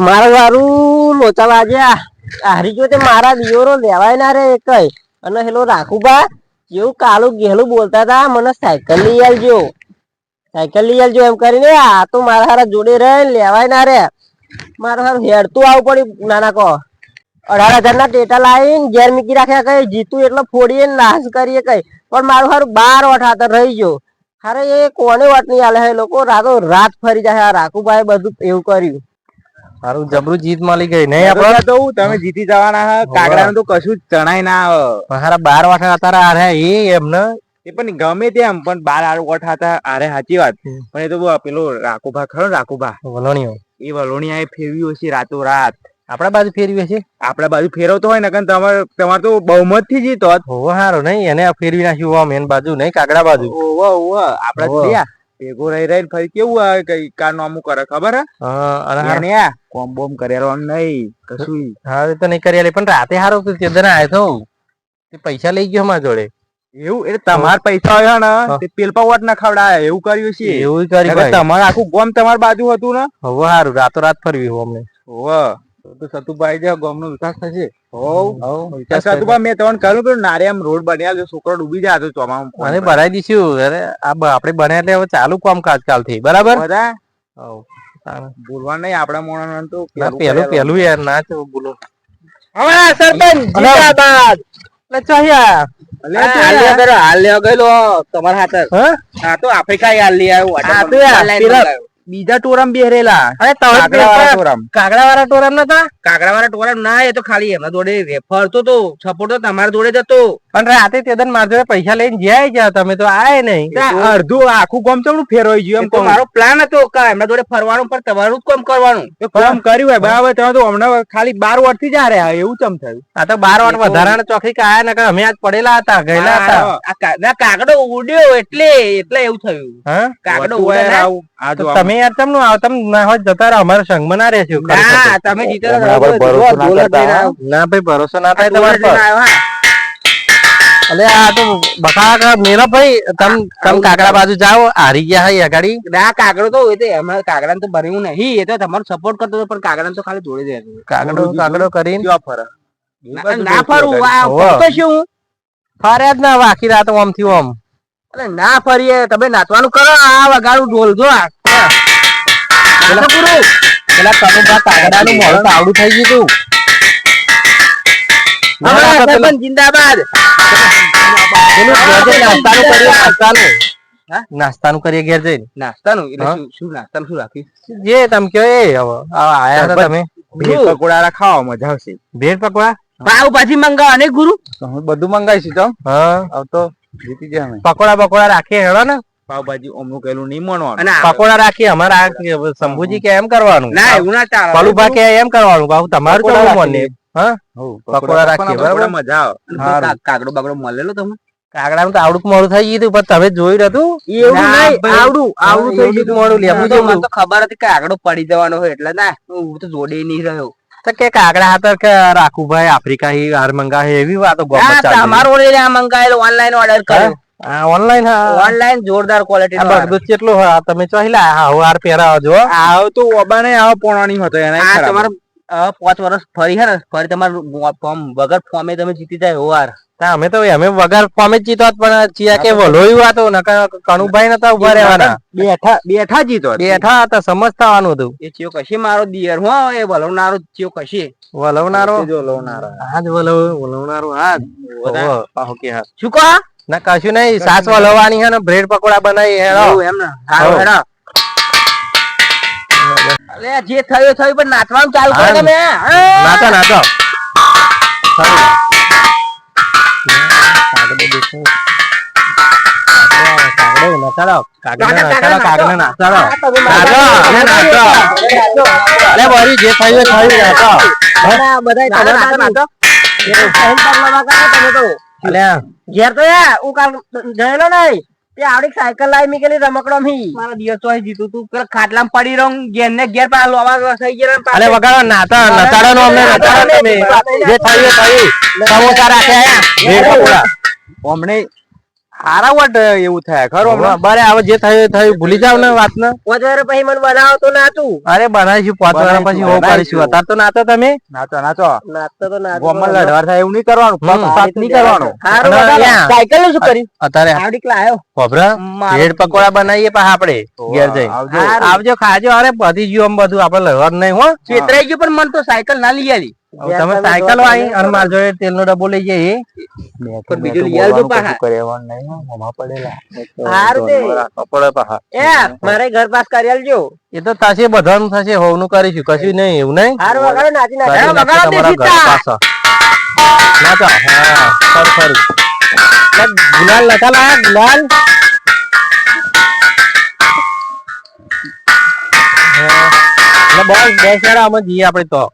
મારા વારું લોચા વાગ્યા હારી ગયો તે મારા દિયોરો લેવાય ના રે એકય અને હેલો રાખુબા જેવું કાલું ગેલું બોલતા હતા મને સાયકલ લઈ આલજો એમ કરીને આ તો મારા હારા જોડે રહે લેવાય ના રે મારા હારું હેડતું આવું પડી નાના કો 18,000 ના ટેટા લાવીને ઘેર મૂકી રાખ્યા કઈ જીતું એટલે ફોડીએ નાશ કરીએ કઈ પણ મારું હારું 12 વટ હાથર રહી ગયો હારે એ કોને વટ નહીં આલે હે લોકો રાતો રાત ફરી જાય રાખુભાઈ બધું એવું કર્યું મારું જબરું જીત મળી ગઈ નહીં આપડે તો તમે જીતી જવાના હે કાગડાનું તો કશું જ જણાય ના આવે મારા 12 વાઠા હતા આરે એ એમને એ પણ ગમે તેમ પણ 12 વાઠા હતા આરે સાચી વાત પણ એ તો પેલો રાખુભા ખરો રાખુભા વલોણીઓ એ વલોણીયા એ ફેરવ્યું હશે રાતો રાત આપડા બાજુ ફેરવી હશે આપડા બાજુ ફેરવતો હોય ને તમારે તો બહુમત થી જીતો હોવો હારો નહીં એને ફેરવી નાખ્યું આમ એન બાજુ નહીં કાગડા બાજુ ઓવો આપડા ભેગો રહી ફરી કેવું આવે કઈ કાર નોમું કરે ખબર હે કોમ બોમ કરેલો નહીં કશું હા તો નહીં કરેલી પણ રાતે હારો તેદન આવ્યો તો પૈસા લઈ ગયો મારા જોડે એવું એટલે તમારા પૈસા હોય ને તે પેલપા વોટ ના ખવડાય એવું કર્યું છે એવું કર્યું તમારે આખું ગોમ તમારી બાજુ હતું ને હવે હારું રાતો રાત ફરવી અમને હોવ તો સતુભાઈ જે ગામ નો વિકાસ થશે સતુભાઈ મેં તમને કહ્યું કે નારિયામ રોડ બન્યા છોકરો ડૂબી જાય તો ચોમામાં અને ભરાઈ દઈશું અરે આપડે બન્યા એટલે હવે ચાલુ કામકાજ કાલ થી બરાબર બોલવા નહીં આપડા મોણા તો પેલું યાર ના બોલો સરપંચ જીંદાબાદ તમારા હાથ હા તો આફ્રિકા હાલ લઈ આવ્યો બીજા ટોરામ બેરેલા કાગડા વાળા ટોરામ નતા કાગડા વાળા ટોરામ ના એ તો ખાલી એમના જોડે ફરતો તો સપોર્ટ તો તમારા જોડે જતો પણ રાતે તેદન મારા જોડે પૈસા લઈને જાય તમે તો આય નહીં અડધું આખું ગામ ચમડું ફેરવાઈ ગયું એમ મારો પ્લાન હતો એમના જોડે ફરવાનું પણ તમારું જ કામ કરવાનું કામ કર્યું હોય બરાબર તમે તો હમણાં ખાલી 12 વોટ થી જ રહ્યા એવું ચમ થયું આ તો 12 વોટ વધારાના ચોકડી આયા ને અમે આજ પડેલા હતા ગયેલા હતા કાગડો ઉડ્યો એટલે એવું થયું કાગડો તમે યાર તમને તમ ના હોય જતા રહો અમારા સંગમાં ના રહેશો તમે ના ભાઈ ભરોસો ના થાય તમારે અલે આ તો બકા મેરા ભાઈ તમ કાગડા બાજુ જાઓ હારી ગયા હે અગાડી ના કાગડો તો એ તો અમાર કાગડાને તો ભર્યું નહીં એ તો તમારો સપોર્ટ કરતો હતો પણ કાગડાને તો ખાલી જોડે જાય કાગડો કરીને ક્યાં ફરે ના ફરું આ તો શું ફરે જ ના આખી રાત ઓમ થી ઓમ અરે ના ફરીએ તમે નાચવાનું કરો આ વગાડું ઢોલ જો પેલા કનુભા કાગડાનું મોઢું આવડું થઈ ગયું તું જિંદાબાદ નાસ્તાનું કરીએ ઘેર જઈને નાસ્તાનું શું રાખી જે તમે કયો એ હવે આયા હતા તમે ભેળ પકોડા ખાવા મજા આવશે ભેળ પકોડા પાવભાજી મંગાવો ને ગુરુ બધું મંગાવીશું તો હા તો જીતી જાય પકોડા બકોડા રાખીએ હેડો ને પાવભાજી ઓમનું કહેલું નહીં માનવાનું પકોડા રાખીએ અમારા શંભુજી કે એમ કરવાનું ના એવું ના ચાલે પલુભા કે એમ કરવાનું બાબુ તમારું તો મને હા પકોડા રાખીએ બરાબર મજા આવે કાગડો બાગડો મળેલો તમે કાગડાનું તો આવડું મોડું થઈ ગયું પણ તમે જોયું હતું એવું નહીં આવડું થઈ ગયું મોડું લેવું મને તો ખબર હતી કાગડો પડી જવાનો હોય એટલે ના હું તો જોડે નહીં રહ્યો તો કે કાગડા હતા કે રાખુભાઈ આફ્રિકા હી હાર મંગાવે એવી વાતો તમારો મંગાવેલો ઓનલાઈન ઓર્ડર કર્યો ઓનલાઈન જોરદાર ક્વોલિટી બધું કેટલું હોય તમે ચોહિલા હાર પહેરાવો જો આવ તો ઓબા ને આવો પોણાની હતો એને તમારે 5 વર્ષ ફરી હે ને ફરી તમારું ફોર્મ વગર ફોર્મે તમે જીતી જાય હોવાર અમે તો અમે વગર ફોર્મે જ જીતો પણ ચિયા કે વલોયું હતો ને કનુભાઈ નતા ઉભા રહેવાના બેઠા જીતો બેઠા હતા સમજતાવાનું હતું એ ચિયો કશી મારો દિયર હો એ વલવનારો ચિયો કશી વલવનારો હાજ વલવનારો હાજ પાહો કે હાજ શું કહો ના કશું નહીં સાસ વલવવાની હે ને બ્રેડ પકોડા બનાવી હેડો એમ ને હારો હેડો અલે જે થયું પણ નાચવાનું ચાલુ કરો તમે નાચો ઘેર તો ગયેલો નઈ તે આવડી સાયકલ લાવી મીકેલી રમકડો મી મારા દિવસ તો જીતું તું ખાટલામ પડી રહું ઘેર ને ઘેર પા લોવા થઈ ગયા અલે વગાડો નતાડો નો અમને નતાડો તમે જે થયું સમોસા રાખ્યા હમણે હારા વટ એવું થાય ખરો બરે હવે જે થયું થયું ભૂલી જાવ ને વાત ને 5 વર્ષ પછી મને બનાવો તો નાચું. અરે બનાવીશું 5 વર્ષ પછી હો કરીશું અત્યારે તો નાચો તમે નાચતો તો નાચો ગોમમાં લડવાર થાય એવું નહીં કરવાનું પાપ નહીં કરવાનું સાયકલ નું શું કર્યું અત્યારે આવડી લાયો ખબરા બ્રેડ પકોડા બનાવીએ પાછા આપણે ઘેર જઈ આવજો ખાજો અરે પતી ગયું આમ બધું આપણે લડવાર નહીં હો છેતરાઈ ગયું પણ મને તો સાયકલ ના લઈ આવી. તમે સાયકલ વાળી અને માર જોડે તેલનો ડબ્બો લઈ જઈએ પણ બીજું લઈ આવજો પાછા કરેવાનું નહીં મમા પડેલા હારું તે પડે પાછા મારે ઘર પાસ કરી આલજો. એ તો થશે બધાનું થશે હોવનું કરીશું કશું નહીં એવું નહીં હારું વગાડો નાચી નાચી વગાડો દેશીતા નાચો હા ખરું ખરું ગુલાલ લખા લા ગુલાલ બસ બેસાડા અમે જઈએ આપણે તો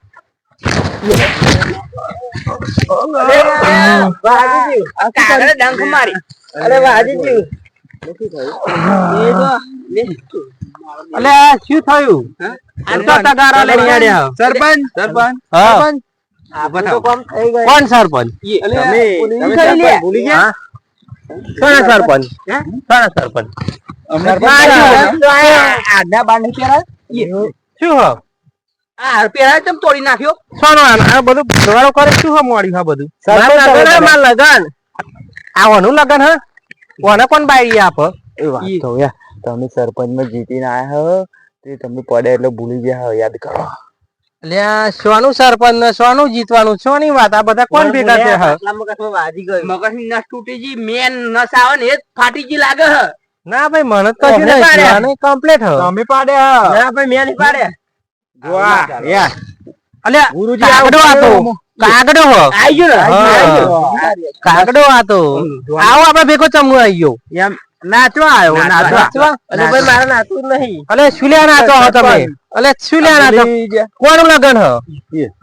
ડંખ મારી અરે વાજી ગયું અલે શું થયું સરપંચ કોણ સરપંચ ભૂલી ગયા કોણ સરપંચ સરપંચ આડા બાંધી પહેરા શું હો આ પહેરા તેમ તોડી નાખ્યો. સોનો આ બધું ભરવાડો કરે શું હો મોડ્યું હા બધું માર લગન આવવાનું લગન હા કોને કોણ બાઈ આપ એ વાત તો યાર તમે સરપંચ માં જીતીને આયા હો તે તમે પડે એટલે ભૂલી ગયા હો યાદ કરો. એટલે સોનું સરપંચ ને સોનું જીતવાનું સોની વાત આ બધા કોણ ભેગા છે મગજની નસ તૂટી જી મેન નસ આવે ને એ ફાટી જી લાગે હ. ના ભાઈ મને તો કમ્પ્લીટ હો તમે પાડે ના ભાઈ મેં નહીં પાડે. અલ્યા ગુરુજી કાગડો આતો કાગડો હો આઈ ગયો ને કાગડો આતો આવો આપણે ભેગો ચમુ આવી ગયો એમ નાચવા આવ્યો નાચવા અલે ભાઈ મારે નાચવું નહીં. અલે સુલ્યા નાચો હો તમે અલે સુલ્યા નાચો કોનું લગન હો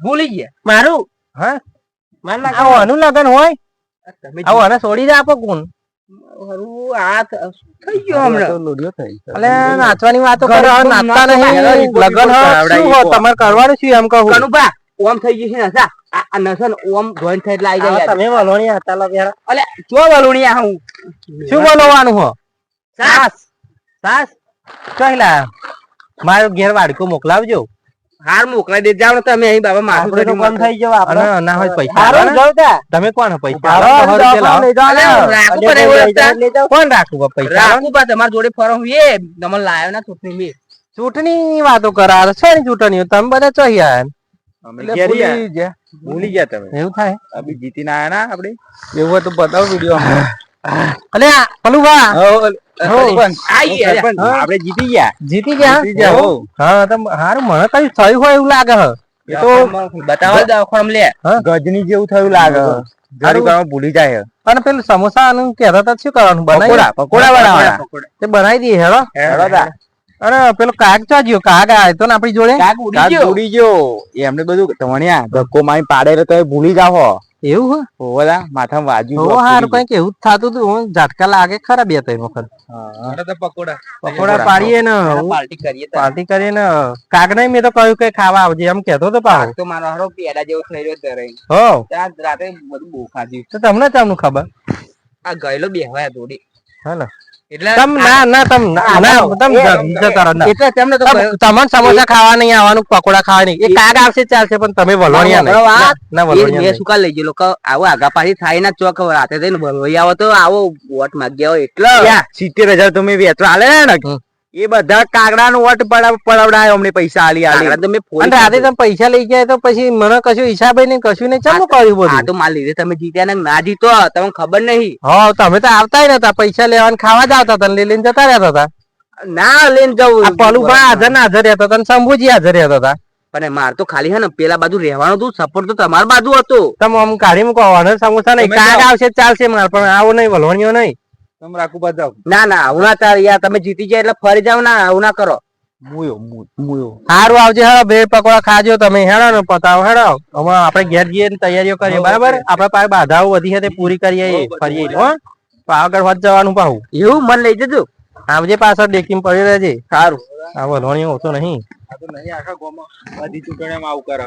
ભૂલી ગયા મારું હા મારું આનું લગન હોય આવો આને છોડી દે આપો કોણ થઈ ગયો હમણાં. અલે નાચવાની વાતો કરો નાચતા નહીં લગન હો શું હો તમારે કરવાનું શું એમ કહું કનુભા ઓમ થઈ ગઈ છે નસા આ નસન ઓમ ધોઈન થઈ એટલે આવી જાય. તમે વલોણી હતા લો યાર. અલે જો વલોણી આ હું શું બોલવાનું હો સાસ સાસ કહેલા મારો ઘેર વાડકો મોકલાવજો. હાર મોકલાઈ દે જાવ ને તમે અહીં બાબા મારું તો કોમ થઈ જવા આપણે ના હોય પૈસા હારો જવતા તમે કોણ પૈસા કોણ રાખવું પૈસા રાખું બા તમાર જોડે ફરો એ તમને લાયો ના ચૂંટણી મે ચૂંટણી વાતો કરાર છે ને ચૂંટણી તમે બધા ચોહી આયા ભૂલી ગયા તમે એવું થાય અભી જીતીને આયા ના આપણે એવું તો બતાવો વિડીયો અલે પલું બા આપણે જીતી ગયા હા તો હારું મને કઈ થયું હોય એવું લાગે હ એ તો બતાવવા દો ખોમ લે ગજની જેવું થયું લાગે ભૂલી જાય અને પેલું સમોસા નું કહેતા હતા શું કરવાનું બનાવી પકોડા વાળા તે બનાવી દઈએ હેડો અરે પેલો કાગ ચાજ્યો કાગ આવ્યો તો ને આપડી જોડે ભૂલી ગયો એમને બધું તવણ્યા ધક્કો મારી પાડે તો ભૂલી જાવ એવું હોવા માથામાં વાજ્યું હારું કઈક એવું જ થતું હતું ઝટકા લાગે ખરા 2-3 વખત પકોડા પાડીએ ને પાર્ટી કરીએ ને કાગ નહીં મેં તો કહ્યું કે ખાવા આવજે એમ કેતો તો પાછો તો મારો હારો પેડા જેવો થઈ રહ્યો તરે હો ત્યાં રાતે બધું બહુ ખાધું તો તમને તમને ખબર આ ગયેલો બેહવાય થોડી હા એટલે તમ ના તમ તમને સમોસા ખાવા નહીં આવવાનું પકોડા ખાવા નહીં એ કાગ આવશે ચાલશે પણ તમે વલોણિયા નહીં મેં શું કા લઈ ગયેલો આવો આગા પાછી થાય ના ચોક રાતે થઈને વલોઈ આવો તો આવો વોટ માંગ્યા હોય એટલે 70,000 તમે વેચવા આલે ને એ બધા કાગડા નો વોટ પડાવડાયો અમને પૈસા આલી રાતે તમે પૈસા લઈ ગયા તો પછી મને કશું હિસાબ નહીં કશું નહીં ચાલો કર્યું બધું આ તો માલ લીધે તમે જીત્યા ને ના જીતો તમને ખબર નહીં હા તમે તો આવતા નતા પૈસા લેવાનું ખાવા જ આવતા હતા લઈને જતા રહેતા હતા ના લઈને જવું પલુભા હાજર ના હાજર રહેતા હતા શંભુજી હાજર રહેતા હતા પણ માર તો ખાલી હે ને પેલા બાજુ રહેવાનું હતું સપોર્ટ તો તમારી બાજુ હતો તમે આમ કાઢી મૂકો સમોસા નહીં કાગ આવશે ચાલશે માર પણ આવો નહીં વલવણીઓ નહીં તમે રાખું બાદ જાવ ના ના આવું ના તાર યાર તમે જીતી જાય એટલે ફરી જાવ ના આવું ના કરો સારું આવજે હેડો બ્રેડ પકોડા ખાજો તમે હેડો ને પતાવો હેડો હવે આપણે ઘેર જઈએ તૈયારીઓ કરીએ બરાબર આપડે પાસે બાધાઓ વધી છે તે પૂરી કરીએ ફરીએ હો પાવાગઢ વાત જવાનું પાહું એવું મન લઈ જજો આવજે પાછળ ડેકીમ પડી રહેજે સારું આ વલોણીઓ ઓછો નહીં આખા ગામમાં બધી ચૂંટણીમાં આવું કરે